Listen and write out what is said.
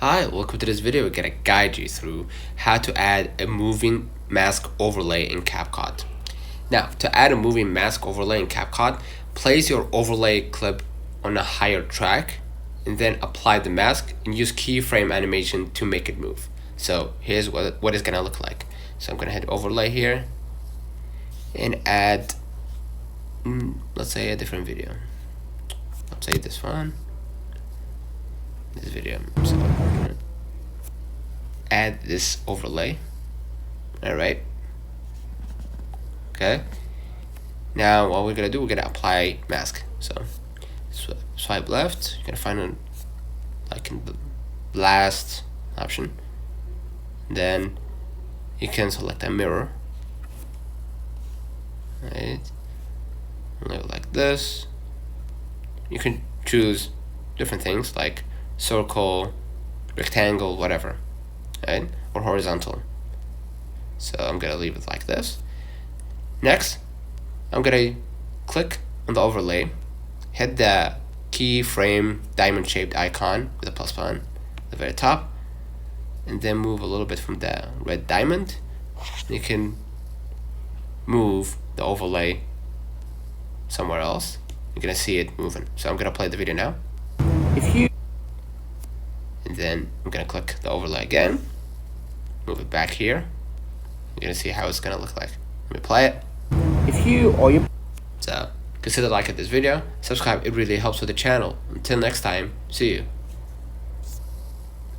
Hi, welcome to this video. We're gonna guide you through how to add a moving mask overlay in CapCut. Now, to add a moving mask overlay in CapCut, place your overlay clip on a higher track and then apply the mask and use keyframe animation to make it move. So here's what it's gonna look like. So I'm gonna hit overlay here and add, let's say a different video. Let's say this one. This video. So I'm gonna add this overlay. Alright. Okay. Now what we're gonna do, we're gonna apply mask. So swipe left, you're gonna find it like in the last option. Then you can select a mirror. Right. Like this. You can choose different things like circle, rectangle, whatever, right? Or horizontal. So I'm gonna leave it like this. Next, I'm gonna click on the overlay, hit the keyframe diamond shaped icon with a plus button at the very top, and then move a little bit from the red diamond. You can move the overlay somewhere else. You're gonna see it moving. So I'm gonna play the video now. And then I'm gonna click the overlay again, move it back here. You're gonna see how it's gonna look like. Let me play it. So consider liking this video, subscribe, it really helps with the channel. Until next time, see you.